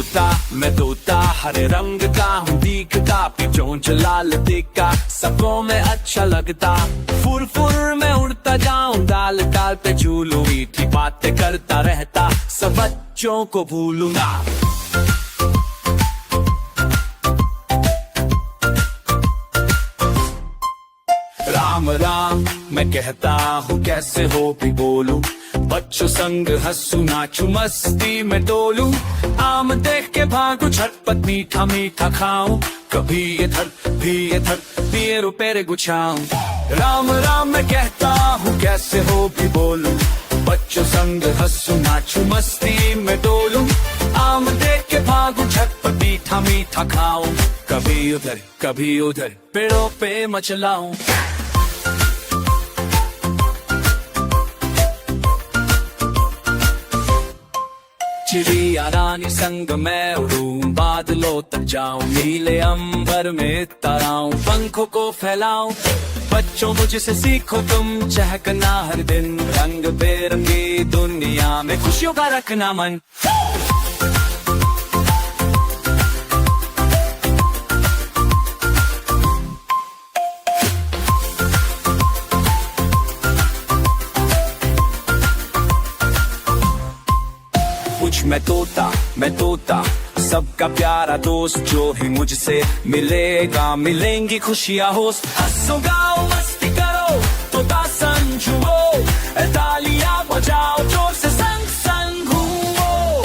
मैं तोता हरे रंग का हूँ दिखता, चोंच लाल दिखा सबको मैं अच्छा लगता। फुर फुर मैं उड़ता जाऊं, डाल डाल पे झूलूं, मीठी बातें करता रहता, सब बच्चों को भूलूंगा। राम राम मैं कहता हूँ, कैसे हो भी बोलूं, बच्चों संग हंसू नाचू मस्ती में डोलूं। आम देख के भागू झटपट मीठा मीठा खाऊं, कभी इधर भी इधर दिए रुपये गुछाऊं। राम राम मैं कहता हूँ, कैसे हो भी बोलूं, बच्चों संग हंसू नाचू मस्ती में डोलूं। आम देख के भागू झटपट मीठा मीठा खाऊं, कभी उधर पेड़ों पे मचलाऊं। चिड़िया रानी संग मैं उड़ूं, बादलों तक जाऊं, नीले अंबर में तराऊं, पंखों को फैलाऊं। बच्चों मुझसे सीखो तुम चहकना हर दिन, रंग बेरंगी दुनिया में खुशियों का रखना मन। मैं तोता सबका प्यारा दोस्त, जो ही मुझसे मिलेगा मिलेंगी खुशियाँ होस्ट। हंसो गाओ मस्ती करो तोता संग झूमो, तालियां बजाओ जोर से संग संग घूमो।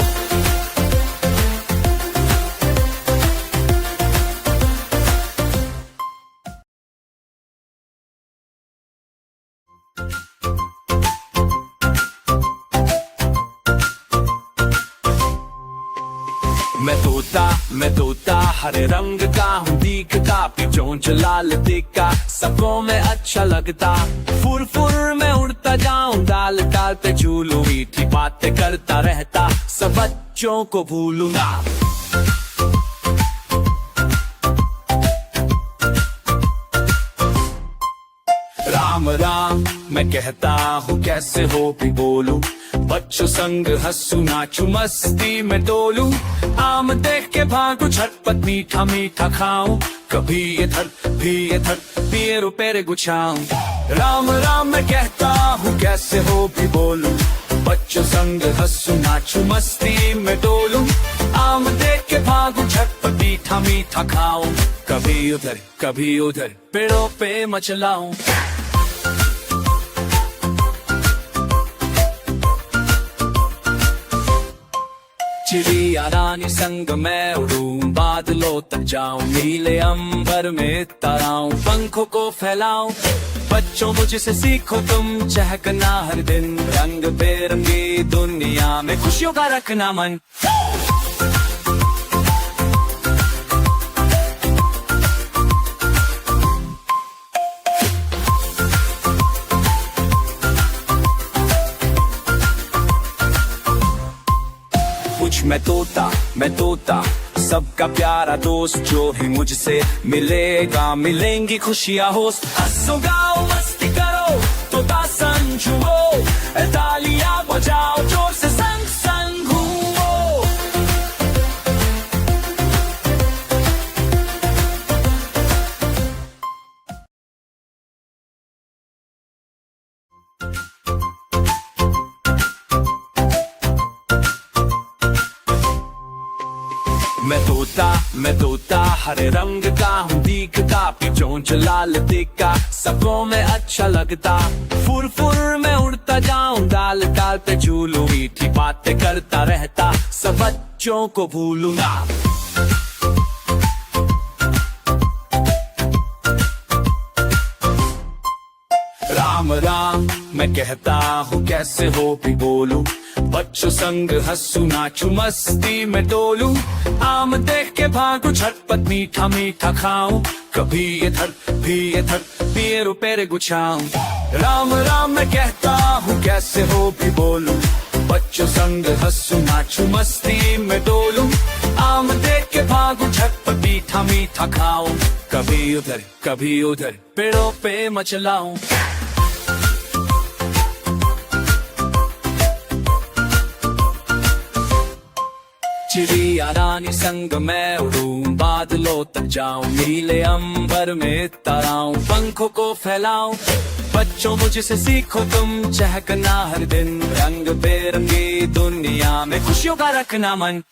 मैं तोता हरे रंग का हूँ दिखता, चोंच लाल दिखा सबको मैं अच्छा लगता। फुर फुर मैं उड़ता जाऊं, डाल डाल पे झूलूं, मीठी बातें करता रहता, सब बच्चों को भूलूंगा। राम राम मैं कहता हूँ, कैसे हो भी बोलूं, बच्चों संग हंसू नाचू मस्ती में डोलूं। आम देख के भागू झटपट मीठा मीठा खाऊं, कभी इधर भी इधर दिए रुपये गुछाऊं। राम राम मैं कहता हूँ, कैसे हो भी बोलूं, बच्चों संग हंसू नाचू मस्ती में डोलूं। आम देख के भागू झटपट मीठा मीठा खाऊं, कभी उधर पेड़ों पे मचलाऊं। चिड़िया रानी संग मैं उड़ूं, बादलों तक जाऊं, नीले अंबर में तराऊं, पंखों को फैलाऊं। बच्चों मुझसे सीखो तुम चहकना हर दिन, रंग बेरंगी दुनिया में खुशियों का रखना मन। मैं तोता सबका प्यारा दोस्त, जो ही मुझसे मिलेगा मिलेंगी खुशियाँ होस्ट। हंसो गाओ मस्ती करो तोता संग झूमो, तालियां बजाओ जोर से संग संग घूमो। मैं तोता हरे रंग का हूँ दिखता, चोंच लाल दिखा सबको मैं अच्छा लगता। फुर फुर मैं उड़ता जाऊं, डाल डाल पे झूलूं, मीठी बातें करता रहता, सब बच्चों को भूलूंगा। राम राम मैं कहता हूँ, कैसे हो भी बोलूं, बच्चों संग हंसू नाचू मस्ती में डोलूं। आम देख के भागू झटपट मीठा मीठा खाऊं, कभी इधर भी इधर दिए रुपये गुछाऊं। राम राम मैं कहता हूँ, कैसे हो भी बोलूं, बच्चों संग हंसू नाचू मस्ती में डोलूं। आम देख के भागू झटपट मीठा मीठा खाऊं, कभी उधर पेड़ों पे मचलाऊं। चिड़िया रानी संग मैं उड़ूं, बादलों तक जाऊं, नीले अंबर में ताराऊं, पंखों को फैलाऊं। बच्चों मुझसे सीखो तुम चहकना हर दिन, रंग बेरंगी दुनिया में खुशियों का रखना मन।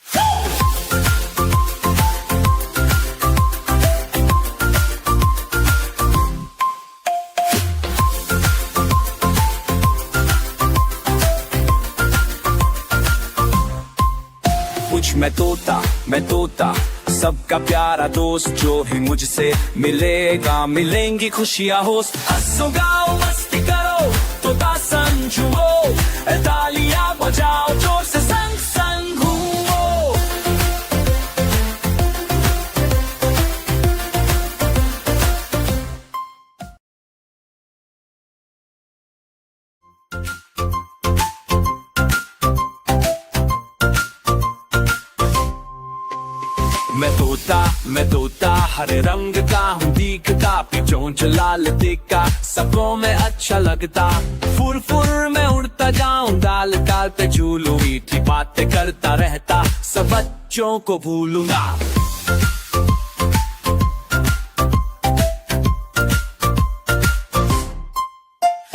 कुछ मैं तोता सबका प्यारा दोस्त, जो है मुझसे मिलेगा मिलेंगी खुशियाँ होस्ट। हंसो गाओ मस्ती करो तोता समझो, तालियां बजाओ जोर से संग संग घूमो। मैं तोता हरे रंग का हूँ, दिखता चोंच लाल दिखा सबों में अच्छा लगता। फुर फुर में उड़ता जाऊं, डाल डाल पे झूलूं, मीठी बातें करता रहता, सब बच्चों को भूलूंगा।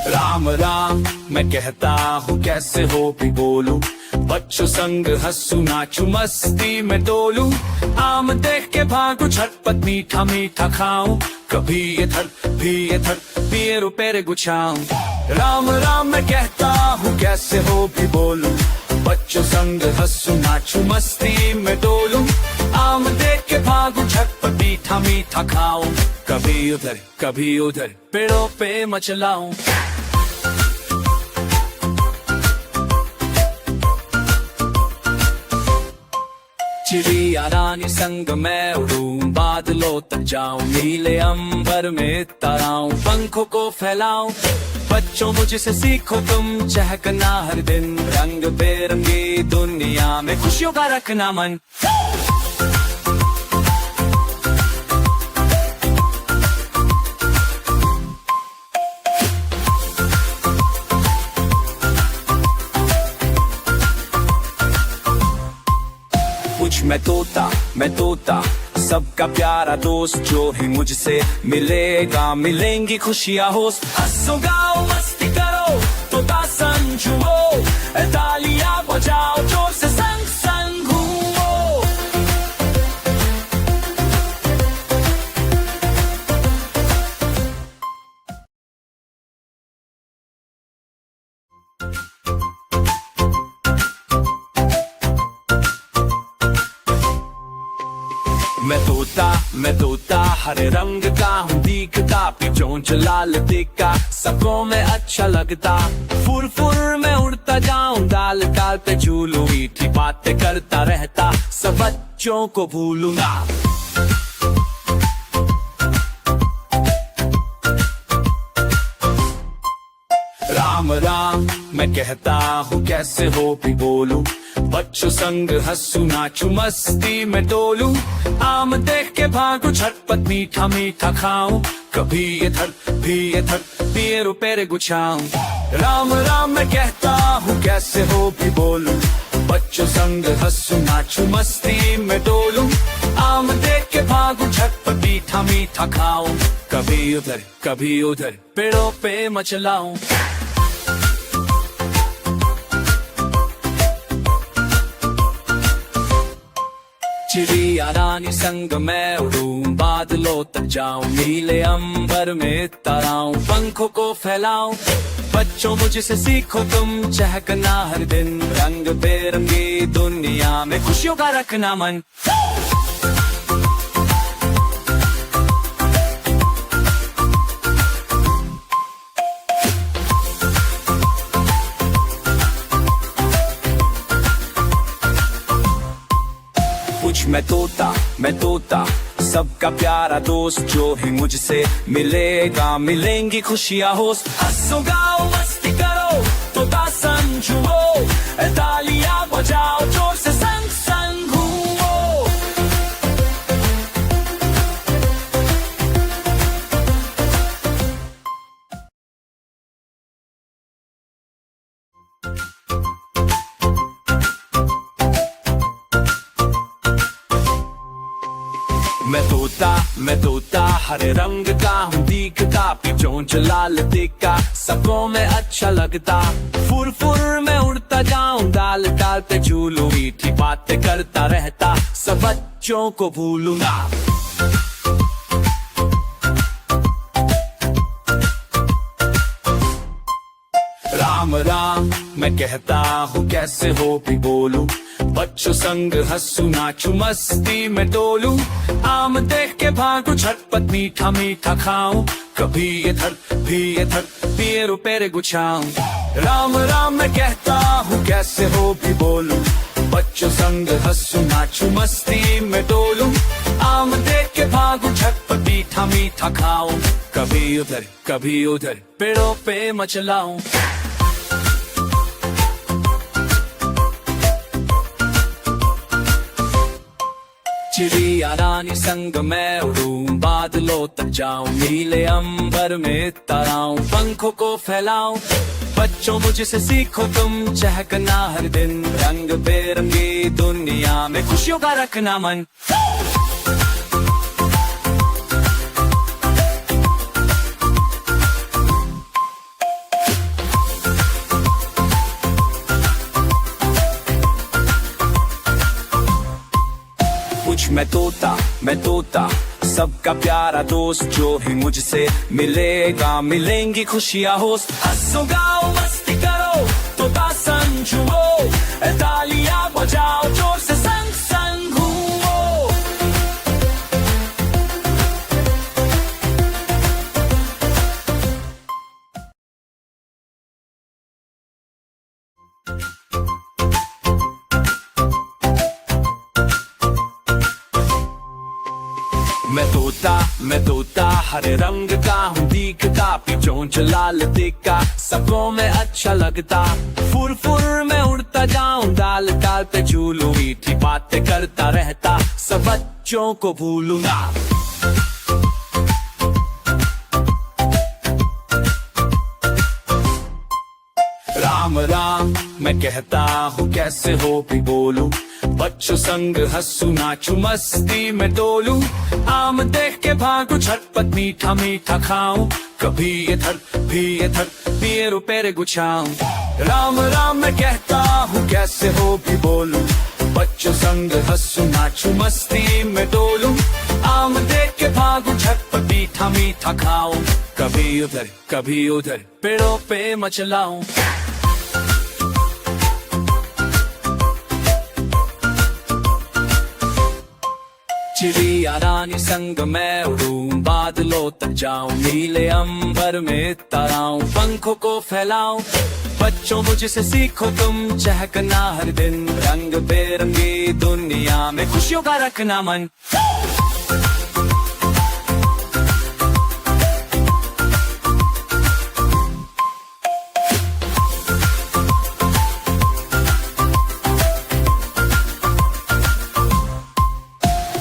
राम राम मैं कहता हूँ, कैसे हो भी बोलूं, बच्चों संग हंसू नाचू मस्ती में डोलूं। आम देख के भागू झटपट मीठा मीठा खाऊं, कभी इधर भी इधर पेरू पेरे गुछाऊं। राम राम मैं कहता हूँ, कैसे हो भी बोलूं, बच्चों संग हंसू नाचू मस्ती में डोलूं। आम देख के भागू झटपट मीठा मीठा खाऊं, कभी उधर पेड़ों पे मचलाऊं। चिड़िया रानी संग मैं उड़ूं, बादलों तक जाऊं, नीले अंबर में ताराऊं, पंखों को फैलाऊं। बच्चों मुझसे सीखो तुम चहकना हर दिन, रंग बेरंगी दुनिया में खुशियों का रखना मन। कुछ मैं तोता सबका प्यारा दोस्त, जो है मुझसे मिलेगा मिलेंगी खुशियाँ होस्ट। हंसो गाओ मस्ती करो तोता समझो, तालियां बजाओ जोर से संग संग घूमो। मैं तोता हरे रंग का हूँ, दिखता चोंच लाल दिखा सबों में अच्छा लगता। फुर फुर में उड़ता जाऊं, डाल डाल पे झूलूं, मीठी बातें करता रहता, सब बच्चों को भूलूंगा। राम राम मैं कहता हूँ, कैसे हो भी बोलूं, बच्चों संग हंसू नाचू मस्ती में डोलूं। आम देख के भागू झटपट मीठा मीठा खाऊं, कभी इधर भी इधर पेरू पेरे गुछाऊं। राम राम मैं कहता हूँ, कैसे हो भी बोलूं, बच्चों संग हंसू नाचू मस्ती में डोलूं। आम देख के भागू झटपट मीठा मीठा खाऊं, कभी उधर पेड़ों पे मचलाऊं। चिड़िया रानी संग मैं उड़ूं, बादलों तक जाऊं, नीले अंबर में ताराऊं, पंखों को फैलाऊं। बच्चों मुझसे सीखो तुम चहकना हर दिन, रंग बेरंगी दुनिया में खुशियों का रखना मन। कुछ मैं तोता सबका प्यारा दोस्त, जो है मुझसे मिलेगा मिलेंगी खुशियाँ होस्ट। हंसो गाओ मस्ती करो तोता समझो, तालियां बजाओ जोर से संग संग घूमो। मैं तोता हरे रंग का हूँ दिखता, चोंच लाल टिक्का सबको मैं अच्छा लगता। फुर फुर मैं उड़ता जाऊं डाल डाल पे झूलूं, मीठी बातें करता रहता सब बच्चों को भूलूंगा। राम राम मैं कहता हूँ कैसे हो भी बोलूं, बच्चों संग हंसू नाचू मस्ती में डोलूं। आम देख के भागू झटपट मीठा मीठा खाऊं, कभी इधर भी इधर पेरू पेरे गुछाऊं। राम राम मैं कहता हूँ कैसे हो भी बोलूं, बच्चों संग हंसू नाचू मस्ती में डोलूं। आम देख के भागू झटपट मीठा मीठा खाऊं, कभी उधर पेड़ों पे मचलाऊं। चिड़िया रानी संग मैं उड़ूं, बादलों तक जाऊं, नीले अंबर में तराऊं, पंखों को फैलाऊं। बच्चों मुझसे सीखो तुम चहकना हर दिन, रंग बेरंगी दुनिया में खुशियों का रखना मन। कुछ मैं तोता सबका प्यारा दोस्त, जो ही मुझसे मिलेगा मिलेंगी खुशियाँ होस्ट। हंसो गाओ मस्ती करो तोता संग झूमो, तालियां बजाओ जोर से संग संग घूमो। मैं तोता हरे रंग का हूँ दिखता, चोंच लाल टिक्का सबको मैं अच्छा लगता। फुर फुर मैं उड़ता जाऊं डाल डाल पे झूलूं, मीठी बातें करता रहता सब बच्चों को भूलूंगा। राम राम मैं कहता हूँ कैसे हो भी बोलूं, बच्चों संग हंसू नाचू मस्ती में डोलूं। आम देख के भागू झटपट मीठा मीठा खाऊं, कभी इधर भी इधर पेरू पेरे गुछाऊं। राम राम मैं कहता हूँ कैसे हो भी बोलूं, बच्चों संग हंसू नाचू मस्ती में डोलूं। आम देख के भागू झटपट मीठा मीठा खाऊं, कभी उधर पेड़ों पे मचलाऊं। चिड़िया रानी संग मैं उड़ूं, बादलों तक जाऊं, नीले अंबर में तराऊं, पंखों को फैलाऊं। बच्चों मुझसे सीखो तुम चहकना हर दिन, रंग बेरंगी दुनिया में खुशियों का रखना मन।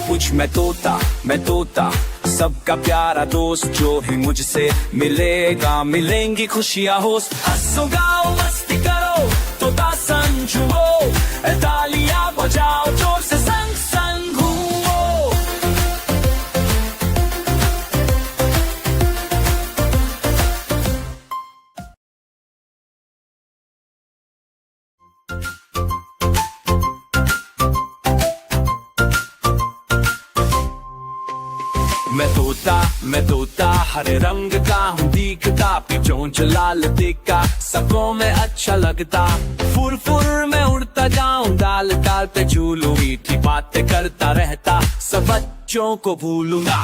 कुछ मैं तोता सबका प्यारा दोस्त, जो ही मुझसे मिलेगा मिलेंगी खुशियाँ होस्ट। हंसो गाओ मस्ती करो तोता संग झूमो, तालियां बजाओ जोर से संग संग घूमो। मैं तोता हरे रंग का हूँ दिखता, चोंच लाल टिक्का सबको मैं अच्छा लगता। फुर फुर मैं उड़ता जाऊं डाल डाल पे झूलूं, मीठी बातें करता रहता सब बच्चों को भूलूंगा।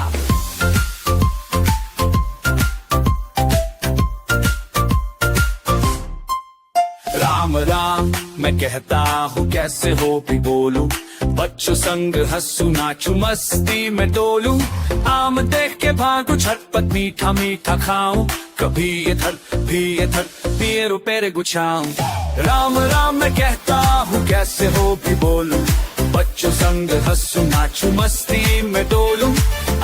राम राम मैं कहता हूँ कैसे हो भी बोलूं, बच्चों संग हंसू नाचू मस्ती में डोलूं। आम देख के भागू झटपट मीठा मीठा खाऊं, कभी इधर भी इधर पेरू पेरे गुछाऊं। राम राम मैं कहता हूँ कैसे हो भी बोलूं, बच्चों संग हंसू नाचू मस्ती में डोलूं।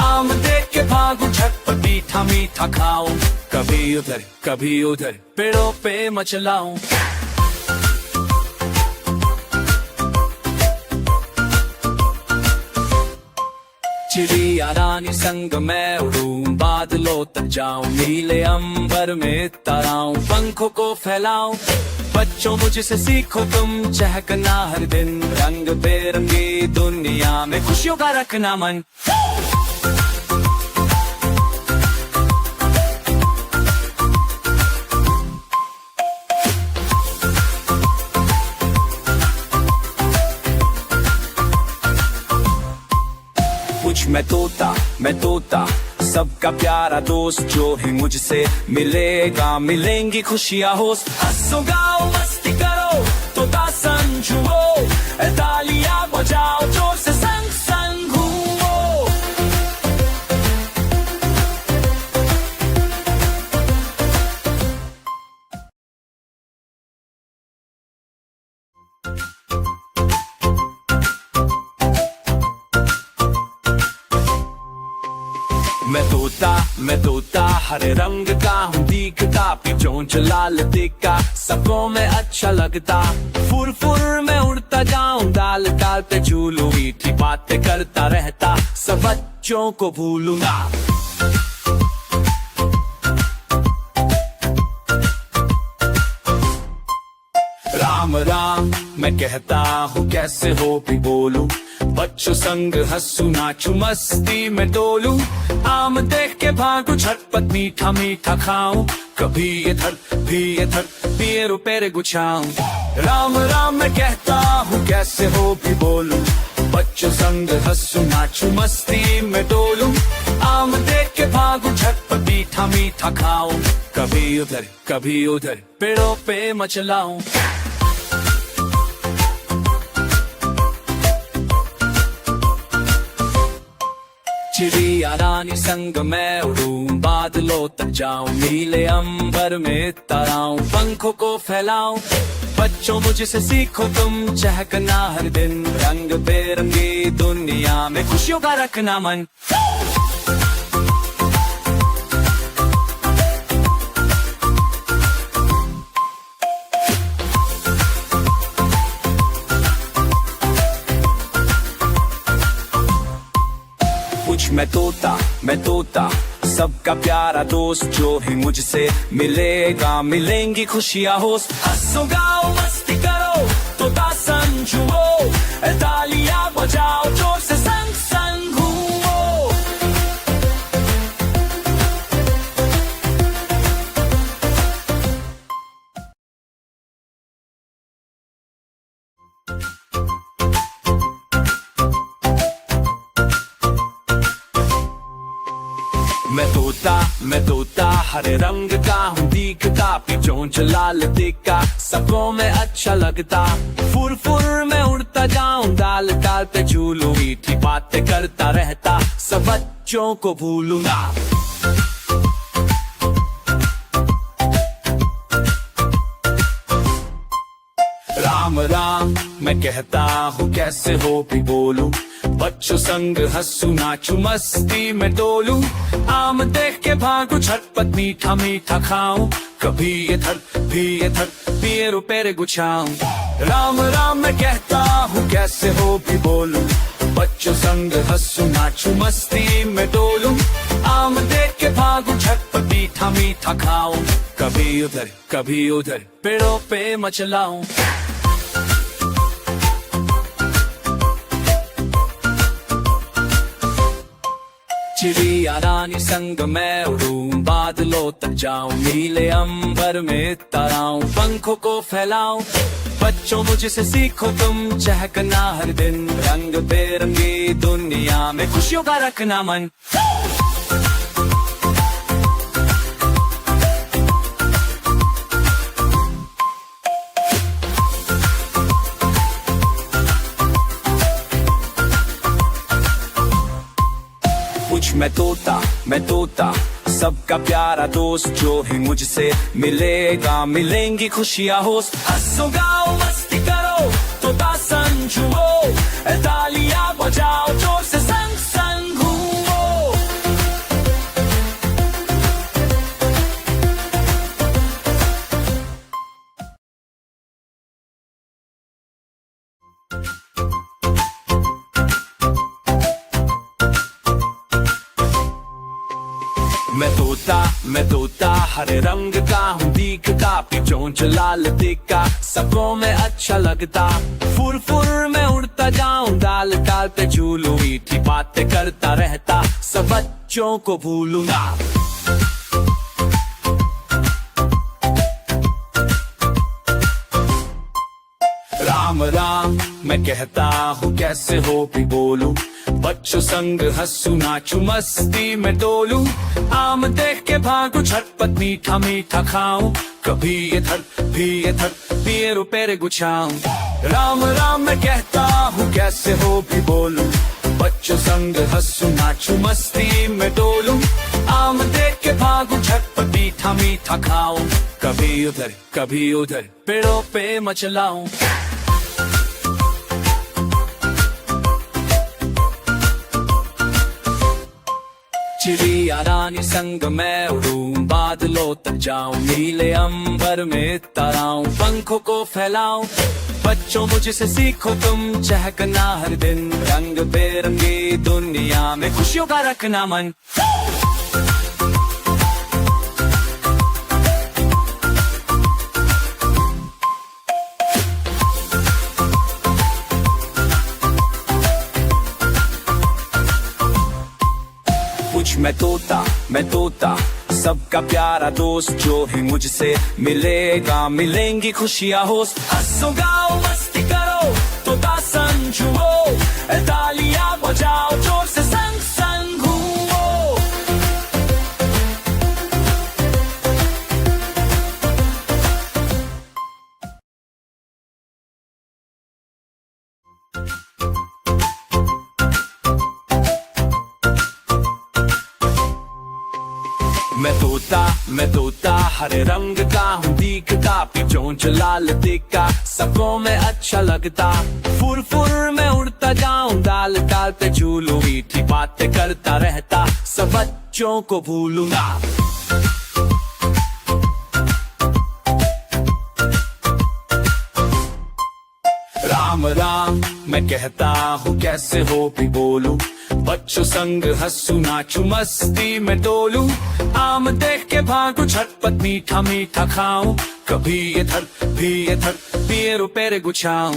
आम देख के भागू झटपट मीठा मीठा खाऊं, कभी उधर पेड़ों पे मचलाऊं। चिड़िया रानी संग मैं उड़ूं, बादलों तक जाऊं, नीले अंबर में ताराऊं, पंखों को फैलाऊं। बच्चों मुझसे सीखो तुम चहकना हर दिन, रंग बेरंगी दुनिया में खुशियों का रखना मन। कुछ मैं तोता सबका प्यारा दोस्त, जो ही मुझसे मिलेगा मिलेंगी खुशियाँ होस्ट। हंसो गाओ मस्ती करो तोता समझो, तालियां बजाओ जोर से संग संग घूमो। मैं तोता हरे रंग का हूँ दिखता, चोंच लाल टिक्का सबको मैं अच्छा लगता। फुर फुर में उड़ता जाऊं, डाल डाल पे झूलूं, मीठी बातें करता रहता, सब बच्चों को भूलूंगा। राम राम मैं कहता हूँ, कैसे हो भी बोलूं, बच्चों संग हंसू नाचू मस्ती में डोलूं। आम देख के भागू झटपट मीठा मीठा खाऊं, कभी इधर भी इधर पेरू पेरे गुछाऊं। राम राम मैं कहता हूँ, कैसे हो भी बोलूं, बच्चों संग हंसू नाचू मस्ती में डोलूं। आम देख के भागू झटपट मीठा मीठा खाऊं, कभी उधर पेड़ों पे मचलाऊं। चिड़िया रानी संग मैं उड़ूं, बादलों तक जाऊं, नीले अंबर में ताराऊं, पंखों को फैलाऊं। बच्चों मुझसे सीखो तुम चहकना हर दिन, रंग बेरंगी दुनिया में खुशियों का रखना मन। कुछ मैं तोता सबका प्यारा दोस्त, जो ही मुझसे मिलेगा मिलेंगी खुशियाँ होस्ट। हंसो गाओ मस्ती करो तोता समझो, तालियां बजाओ जोर से संग संग घूमो। मैं तोता हरे रंग का हूँ दिखता, चोंच लाल टिक्का सबको मैं अच्छा लगता। फुर फुर में उड़ता जाऊं, डाल डाल पे झूलूं, मीठी बातें करता रहता, सब बच्चों को भूलूंगा। राम राम मैं कहता हूँ, कैसे हो भी बोलूं, बच्चों संग हंसू नाचू मस्ती में डोलूं। आम देख के भागू झटपट मीठा मीठा खाऊं, कभी इधर भी इधर पेरू पेरे गुछाऊं। राम राम मैं कहता हूँ, कैसे हो भी बोलूं, बच्चों संग हंसू नाचू मस्ती में डोलूं। आम देख के भागू झटपट मीठा मीठा खाऊं, कभी उधर पेड़ों पे मचलाऊं। चिड़िया रानी संग मैं उड़ूं, बादलों तक जाऊं, नीले अंबर में ताराऊं, पंखों को फैलाऊं। बच्चों मुझसे सीखो तुम चहकना हर दिन, रंग बेरंगी दुनिया में खुशियों का रखना मन। कुछ मैं तोता सबका प्यारा दोस्त, जो ही मुझसे मिलेगा मिलेंगी खुशियाँ होस्ट। हंसो गाओ मस्ती करो तोता समझो, तालियां बजाओ जोर से संग संग घूमो। मैं तोता हरे रंग का हूँ दिखता, चोंच लाल दिखा सबको मैं अच्छा लगता। फुर फुर मैं उड़ता जाऊं, डाल डाल पे झूलूं, मीठी बातें करता रहता, सब बच्चों को भूलूंगा। राम राम मैं कहता हूँ, कैसे हो भी बोलूं, बच्चों संग हंसू नाचू मस्ती में डोलूं। आम देख के भागू झटपट मीठा मीठा खाऊं, कभी इधर भी इधर पेड़ पेड़ गुछाऊं। राम राम मैं कहता हूँ, कैसे हो भी बोलूं, बच्चों संग हंसू नाचू मस्ती में डोलूं। आम देख के भागू झटपट मीठा मीठा खाऊं, कभी उधर पेड़ों पे मचलाऊं। चिड़िया रानी संग मैं उड़ूं, बादलों तक जाऊं, नीले अंबर में ताराऊं, पंखों को फैलाऊं। बच्चों मुझसे सीखो तुम चहकना हर दिन, रंग बेरंगी दुनिया में खुशियों का रखना मन। मैं तोता सबका प्यारा दोस्त, जो भी मुझसे मिलेगा मिलेंगी खुशियाँ होस्ट। हंसो गाओ मस्ती करो तोता समझो, तालियां बजाओ जोर से संग संग घूमो। मैं तोता हरे रंग का हूँ दिखता, चोंच लाल दिखा सबको मैं अच्छा लगता। फुर फुर मैं उड़ता जाऊं, डाल डाल पे झूलूं, मीठी बातें करता रहता, सब बच्चों को भूलूंगा। राम राम मैं कहता हूँ, कैसे हो भी बोलूं, बच्चों संग हंसू नाचू मस्ती में डोलूं। आम देख के भागू झटपट मीठा मीठा खाऊं, कभी इधर भी इधर पेड़ पेड़ गुछाऊं।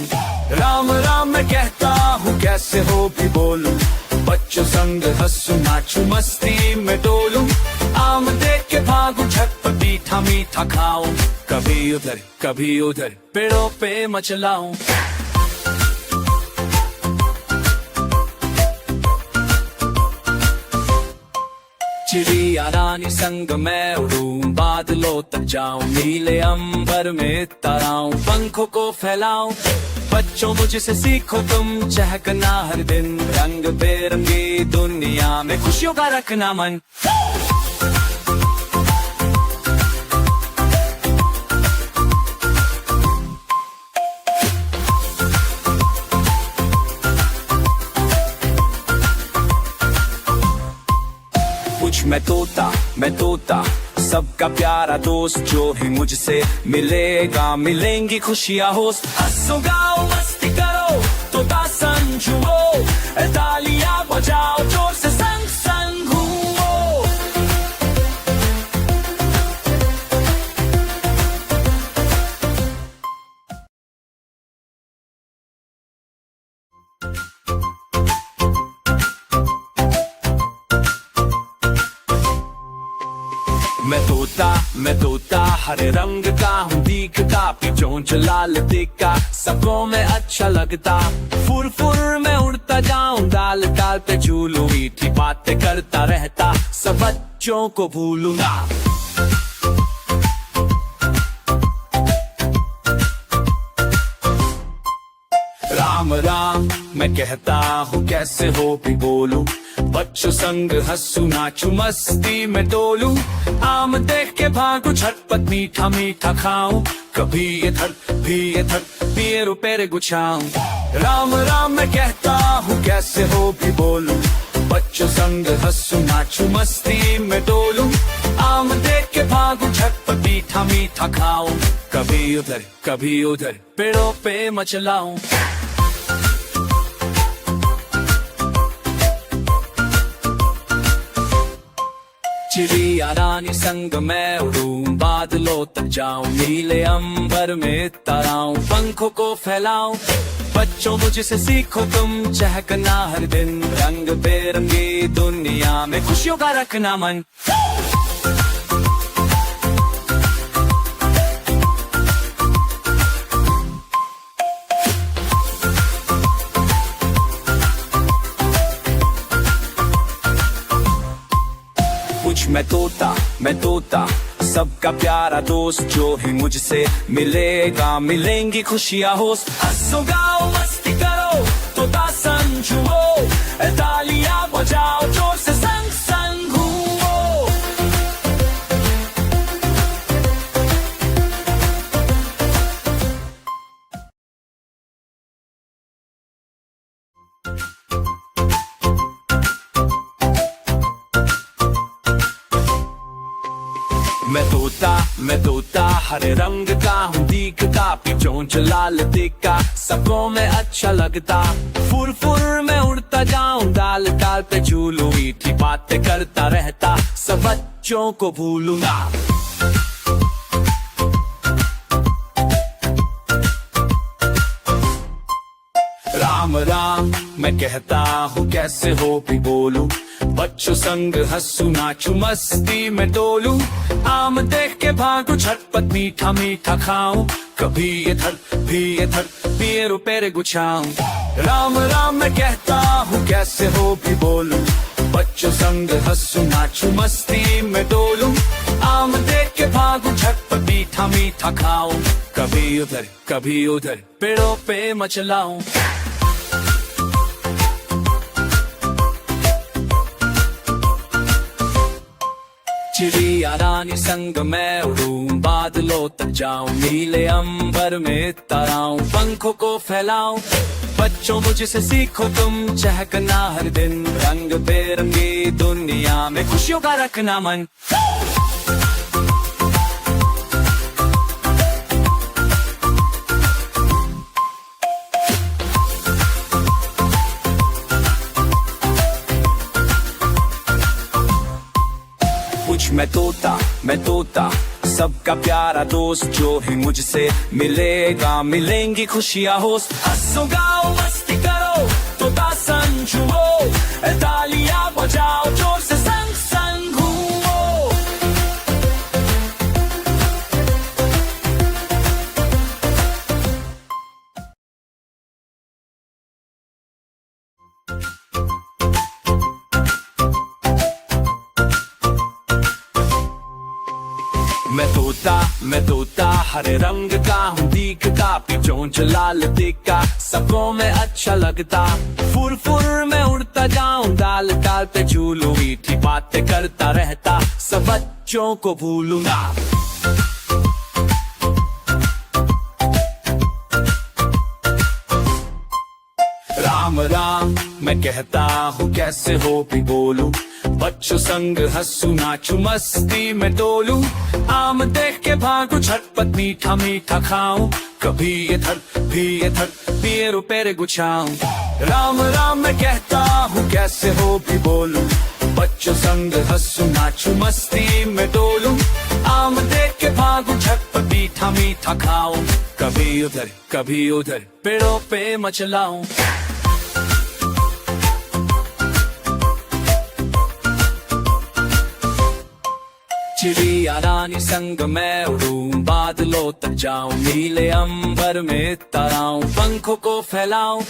राम राम मैं कहता हूँ, कैसे हो भी बोलूं, बच्चों संग हंसू नाचू मस्ती में डोलूं। आम देख के भागू झटपट मीठा मीठा खाऊं, कभी उधर पेड़ों पे मचलाऊं। चिड़िया रानी संग मैं उड़ूं, बादलों तक जाऊं, नीले अंबर में ताराऊं, पंखों को फैलाऊं। बच्चों मुझसे सीखो तुम चहकना हर दिन, रंग बेरंगी दुनिया में खुशियों का रखना मन। मैं तोता सबका प्यारा दोस्त, जो भी मुझसे मिलेगा मिलेंगी खुशियाँ होस्ट। हंसो गाओ मस्ती करो तोता समझो, तालियां बजाओ जोर से संग संग घूमो। मैं तोता हरे रंग का हूँ दिखता, चोंच लाल दिखा सबको मैं अच्छा लगता। फुर फुर मैं उड़ता जाऊं, डाल डाल पे झूलूं, मीठी बातें करता रहता, सब बच्चों को भूलूंगा। राम राम मैं कहता हूँ, कैसे हो भी बोलूं, बच्चों संग हंसू नाचू मस्ती में डोलूं। आम देख के भागू झटपट मीठा मीठा खाऊं, कभी इधर भी इधर पेड़ पेड़ गुछाऊं। राम राम मैं कहता हूँ, कैसे हो भी बोलूं, बच्चों संग हंसू नाचू मस्ती में डोलूं। आम देख के भागू झटपट मीठा मीठा खाऊं, कभी उधर पेड़ों पे मचलाऊं। चिड़िया रानी संग मैं उड़ूं, बादलों तक जाऊं, नीले अंबर में तराऊं, पंखों को फैलाऊं। बच्चों मुझसे सीखो तुम चहकना हर दिन, रंग बेरंगी दुनिया में खुशियों का रखना मन। कुछ मैं तोता सबका प्यारा दोस्त, जो ही मुझसे मिलेगा मिलेंगी खुशियाँ होस्ट। हंसो गाओ मस्ती करो तोता संग झूमो, तालियां बजाओ जोर से संग संग घूमो। मैं तोता हरे रंग का हूँ, दिखता पिचोंच लाल दिखा सबको मैं अच्छा लगता। फुर फुर मैं उड़ता जाऊं, डाल डाल पे झूलूं, मीठी बातें करता रहता, सब बच्चों को भूलूंगा। राम राम मैं कहता हूँ, कैसे हो भी बोलूं, बच्चों संग हंसू नाचू मस्ती में डोलूं। आम देख के भागू झटपट मीठा मीठा खाऊं, कभी इधर भी इधर पेड़ पेड़ गुछाऊं। राम राम मैं कहता हूँ, कैसे हो भी बोलूं, बच्चों संग हंसू नाचू मस्ती में डोलूं। आम देख के भागू झटपट मीठा मीठा खाऊं, कभी उधर पेड़ों पे मचलाऊं। चिड़िया रानी संग मैं उड़ूं, बादलों तक जाऊं, नीले अंबर में तराऊं, पंखों को फैलाऊं। बच्चों मुझसे सीखो तुम चहकना हर दिन, रंग बेरंगी दुनिया में खुशियों का रखना मन। कुछ मैं तोता सबका प्यारा दोस्त, जो ही मुझसे मिलेगा मिलेंगी खुशियाँ होस्ट। हंसो गाओ मस्ती करो तोता संग झूमो, तालियां बजाओ जोर से संग संग घूमो। मैं तोता हरे रंग का हूँ, दिखता पिचोंच लाल दिखा सबको मैं अच्छा लगता। फुर फुर मैं उड़ता जाऊं, डाल डाल पे झूलूं, मीठी बातें करता रहता, सब बच्चों को भूलूंगा। राम राम मैं कहता हूँ, कैसे हो भी बोलूं, बच्चों संग हंसू नाचू मस्ती में डोलूं। आम देख के भागू झटपट मीठा मीठा खाऊं, कभी इधर भी इधर पेड़ पेड़ गुछाऊं। राम राम मैं कहता हूँ, कैसे हो भी बोलूं, बच्चों संग हंसू नाचू मस्ती में डोलूं। आम देख के भागू झटपट मीठा मीठा खाऊं, कभी उधर पेड़ों पे मचलाऊं। चिड़िया रानी संग मैं उड़ूं, बादलों तक जाऊं, नीले अंबर में तराऊं, पंखों को फैलाऊं।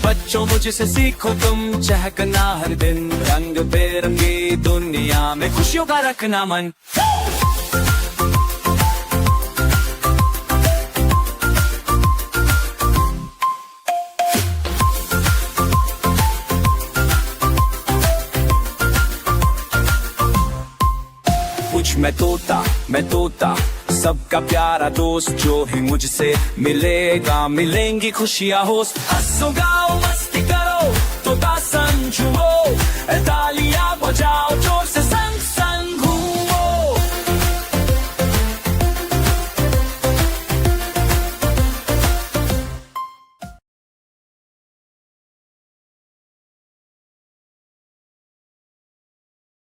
बच्चों मुझसे सीखो तुम चहकना हर दिन, रंग बेरंगी दुनिया में खुशियों का रखना मन। कुछ मैं तोता सबका प्यारा दोस्त, जो ही मुझसे मिलेगा मिलेंगी खुशियाँ होस्ट। हंसो गाओ मस्ती करो तोता संग झूमो, तालियां बजाओ जोर से